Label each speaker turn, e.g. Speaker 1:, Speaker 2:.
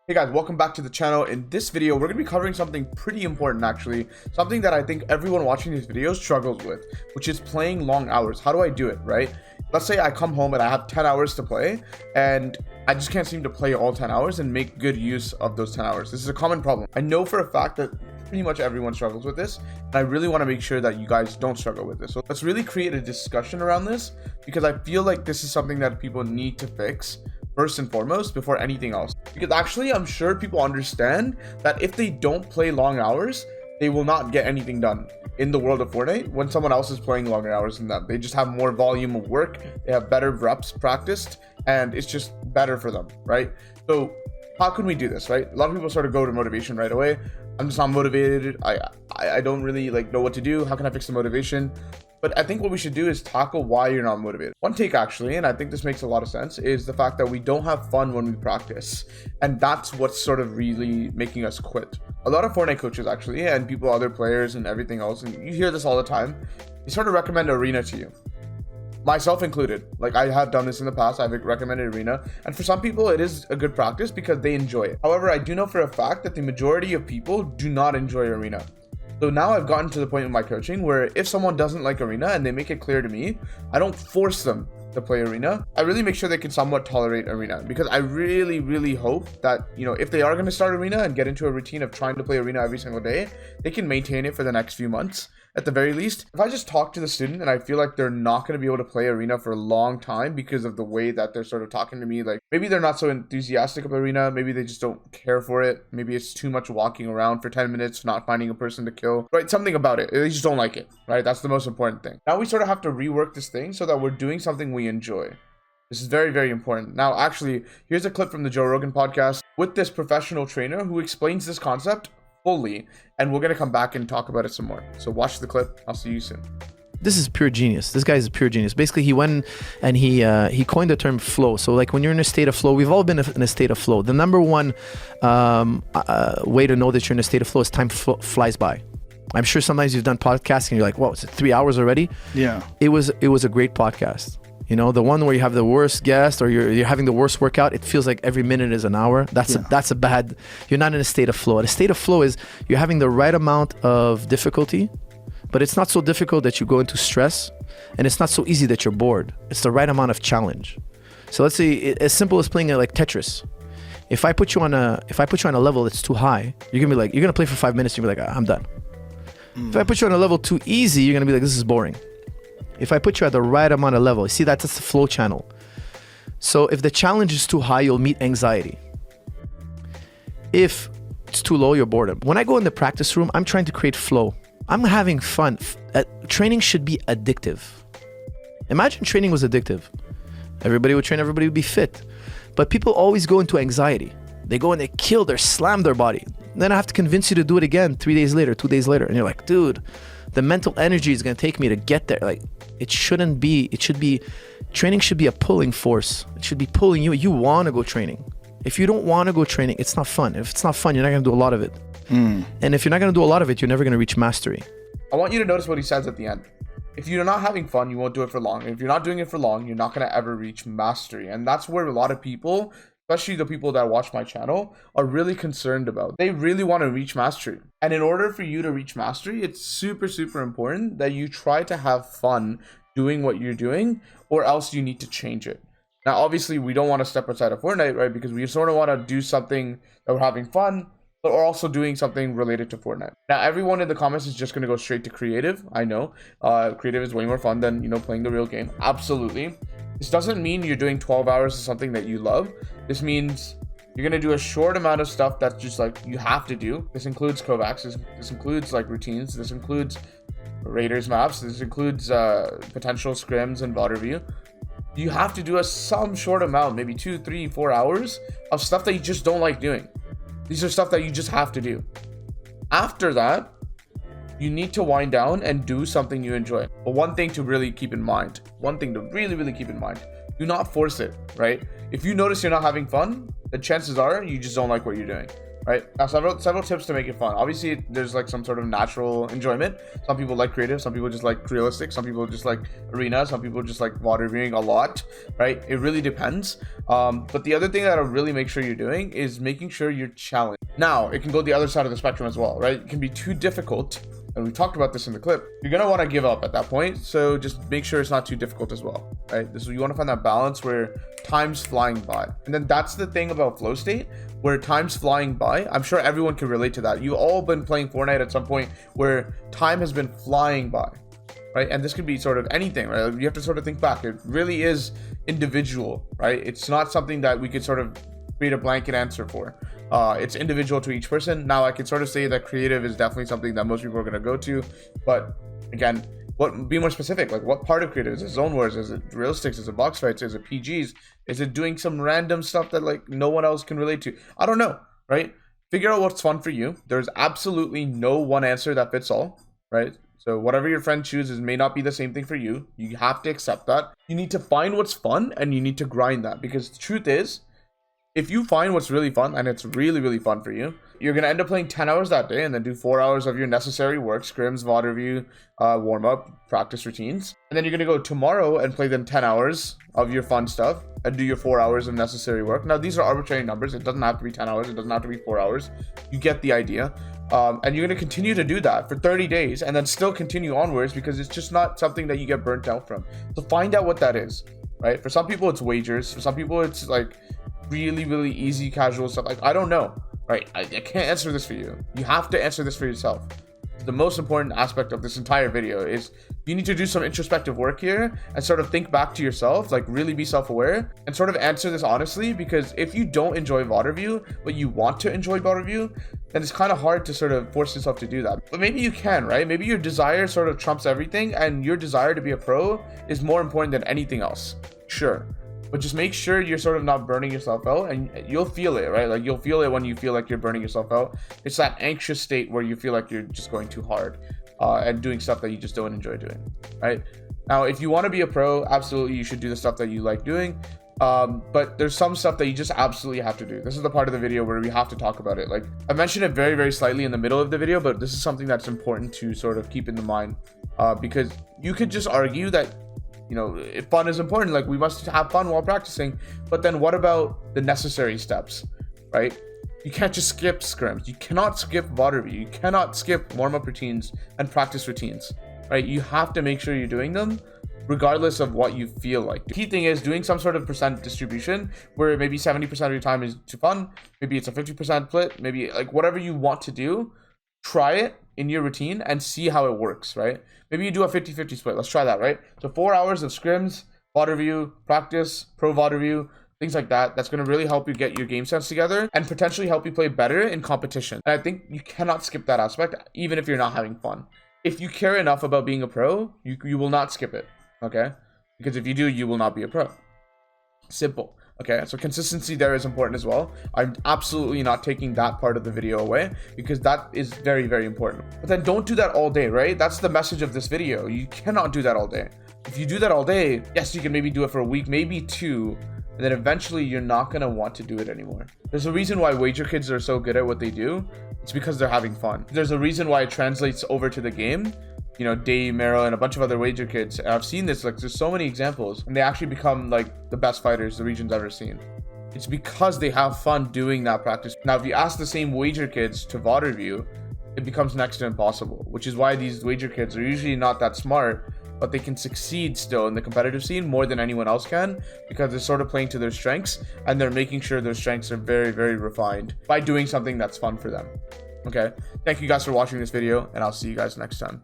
Speaker 1: Hey guys, welcome back to the channel. In this video, we're going to be covering something pretty important actually. Something that I think everyone watching these videos struggles with, which is playing long hours. How do I do it, right? Let's say I come home and I have 10 hours to play and I just can't seem to play all 10 hours and make good use of those 10 hours. This is a common problem. I know for a fact that pretty much everyone struggles with this, and I really want to make sure that you guys don't struggle with this. So let's really create a discussion around this, because I feel like this is something that people need to fix first and foremost before anything else. Because actually, I'm sure people understand that if they don't play long hours, they will not get anything done in the world of Fortnite when someone else is playing longer hours than them. They just have more volume of work, they have better reps practiced, and it's just better for them, right? So how can we do this, right? A lot of people sort of go to motivation right away. I'm just not motivated. I don't really know what to do. How can I fix the motivation? But I think what we should do is tackle why you're not motivated. One take actually, and I think this makes a lot of sense, is the fact that we don't have fun when we practice. And that's what's sort of really making us quit. A lot of Fortnite coaches actually, and people, other players and everything else, and you hear this all the time, they sort of recommend Arena to you. Myself included. I have done this in the past. I've recommended Arena, and for some people it is a good practice because they enjoy it. However, I do know for a fact that the majority of people do not enjoy Arena. So now I've gotten to the point in my coaching where if someone doesn't like Arena and they make it clear to me, I don't force them to play Arena. I really make sure they can somewhat tolerate Arena, because I really hope that, if they are going to start Arena and get into a routine of trying to play Arena every single day, they can maintain it for the next few months at the very least. If I just talk to the student and I feel like they're not going to be able to play Arena for a long time because of the way that they're sort of talking to me, maybe they're not so enthusiastic about Arena, maybe they just don't care for it, maybe it's too much walking around for 10 minutes, not finding a person to kill, right? Something about it, they just don't like it, right? That's the most important thing. Now we sort of have to rework this thing so that we're doing something we enjoy. This is very important. Now, actually, here's a clip from the Joe Rogan podcast with this professional trainer who explains this concept fully, and we're going to come back and talk about it some more. So watch the clip. I'll see you soon.
Speaker 2: This is pure genius. This guy is pure genius. Basically, he went and he coined the term flow. So when you're in a state of flow, we've all been in a state of flow. The number one way to know that you're in a state of flow is time flies by. I'm sure sometimes you've done podcasting and you're like, whoa, is it 3 hours already? Yeah. It was a great podcast. The one where you have the worst guest or you're having the worst workout, it feels like every minute is an hour. That's a bad, you're not in a state of flow. A state of flow is you're having the right amount of difficulty, but it's not so difficult that you go into stress, and it's not so easy that you're bored. It's the right amount of challenge. So let's say as simple as playing like Tetris. If I put you on a level that's too high, you're gonna play for 5 minutes, you're gonna be like, I'm done. If I put you on a level too easy, you're gonna be like, this is boring. If I put you at the right amount of level, see, that's the flow channel. So if the challenge is too high, you'll meet anxiety. If it's too low, you're boredom. When I go in the practice room, I'm trying to create flow. I'm having fun. Training should be addictive. Imagine training was addictive. Everybody would train, everybody would be fit. But people always go into anxiety. They go and they slam their body. Then I have to convince you to do it again 3 days later, 2 days later. And you're like, dude, the mental energy is going to take me to get there. It shouldn't be. Training should be a pulling force. It should be pulling you. You want to go training. If you don't want to go training, it's not fun. If it's not fun, you're not going to do a lot of it. And if you're not going to do a lot of it, you're never going to reach mastery.
Speaker 1: I want you to notice what he says at the end. If you're not having fun, you won't do it for long. And if you're not doing it for long, you're not going to ever reach mastery. And that's where a lot of people, especially the people that watch my channel, are really concerned about. They really want to reach mastery. And in order for you to reach mastery, it's super important that you try to have fun doing what you're doing, or else you need to change it. Now, obviously, we don't want to step outside of Fortnite, right? Because we sort of want to do something that we're having fun, but we're also doing something related to Fortnite. Now, everyone in the comments is just going to go straight to creative. I know. Creative is way more fun than, playing the real game. Absolutely. This doesn't mean you're doing 12 hours of something that you love. This means you're going to do a short amount of stuff that's just you have to do. This includes Kovacs. This includes routines. This includes Raiders maps. This includes potential scrims and water view. You have to do some short amount, maybe 2, 3, 4 hours of stuff that you just don't like doing. These are stuff that you just have to do. After that, you need to wind down and do something you enjoy. But one thing to really keep in mind, really keep in mind, do not force it, right? If you notice you're not having fun, the chances are you just don't like what you're doing. right? Now, several tips to make it fun. Obviously, there's like some sort of natural enjoyment. Some people like creative, some people just like realistic, some people just like arena, some people just like water viewing a lot, right? It really depends. But the other thing that I'll really make sure you're doing is making sure you're challenged. Now, it can go the other side of the spectrum as well, right? It can be too difficult, and we talked about this in the clip. You're gonna want to give up at that point, so just make sure it's not too difficult as well, right? This is, you want to find that balance where time's flying by. And then that's the thing about flow state, where time's flying by. I'm sure everyone can relate to that. You've all been playing Fortnite at some point where time has been flying by, right? And this could be sort of anything, right? You have to sort of think back. It really is individual, right? It's not something that we could sort of create a blanket answer for. It's individual to each person. Now, I can sort of say that creative is definitely something that most people are going to go to, but again, be more specific. Like, what part of creative? Is it zone wars? Is it realistics? Is it box fights? Is it PGs? Is it doing some random stuff that like no one else can relate to? I don't know, right? Figure out what's fun for you. There's absolutely no one answer that fits all, right? So whatever your friend chooses may not be the same thing for you. You have to accept that. You need to find what's fun and you need to grind that, because the truth is, if you find what's really fun and it's really, really fun for you, you're going to end up playing 10 hours that day and then do 4 hours of your necessary work, scrims, VOD review, warm-up, practice routines. And then you're going to go tomorrow and play then 10 hours of your fun stuff and do your 4 hours of necessary work. Now, these are arbitrary numbers. It doesn't have to be 10 hours. It doesn't have to be 4 hours. You get the idea. And you're going to continue to do that for 30 days and then still continue onwards, because it's just not something that you get burnt out from. So find out what that is, right? For some people, it's wagers. For some people, it's like really, really easy casual stuff. Like, I don't know, right? I can't answer this for you. You have to answer this for yourself. The most important aspect of this entire video is you need to do some introspective work here and sort of think back to yourself, like really be self-aware and sort of answer this honestly, because if you don't enjoy VOD review but you want to enjoy VOD review, then it's kind of hard to sort of force yourself to do that. But maybe you can, right? Maybe your desire sort of trumps everything and your desire to be a pro is more important than anything else. Sure. But just make sure you're sort of not burning yourself out, and you'll feel it, right? Like, you'll feel it when you feel like you're burning yourself out. It's that anxious state where you feel like you're just going too hard and doing stuff that you just don't enjoy doing, right? Now, if you want to be a pro, absolutely, you should do the stuff that you like doing. But there's some stuff that you just absolutely have to do. This is the part of the video where we have to talk about it. Like, I mentioned it very, very slightly in the middle of the video, but this is something that's important to sort of keep in the mind, because you could just argue that, you know, if fun is important, like we must have fun while practicing, but then what about the necessary steps, right? You can't just skip scrims. You cannot skip VOD review. You cannot skip warm-up routines and practice routines, right? You have to make sure you're doing them regardless of what you feel like. The key thing is doing some sort of percent distribution where maybe 70% of your time is to fun. Maybe it's a 50% split. Maybe like whatever you want to do, try it in your routine and see how it works, right? Maybe you do a 50-50 split. Let's try that, right? So 4 hours of scrims, VOD review, practice, pro VOD review, things like that. That's going to really help you get your game sense together and potentially help you play better in competition. And I think you cannot skip that aspect, even if you're not having fun. If you care enough about being a pro, you will not skip it, okay? Because if you do, you will not be a pro. Simple. Okay, so consistency there is important as well. I'm absolutely not taking that part of the video away, because that is very, very important. But then don't do that all day, right? That's the message of this video. You cannot do that all day. If you do that all day, yes, you can maybe do it for a week, maybe 2, and then eventually you're not going to want to do it anymore. There's a reason why wager kids are so good at what they do. It's because they're having fun. There's a reason why it translates over to the game. You know, Day, Mero, and a bunch of other wager kids. And I've seen this, like, there's so many examples, and they actually become like the best fighters the region's ever seen. It's because they have fun doing that practice. Now, if you ask the same wager kids to VOD review, it becomes next to impossible, which is why these wager kids are usually not that smart, but they can succeed still in the competitive scene more than anyone else can, because they're sort of playing to their strengths, and they're making sure their strengths are very, very refined by doing something that's fun for them. Okay, thank you guys for watching this video, and I'll see you guys next time.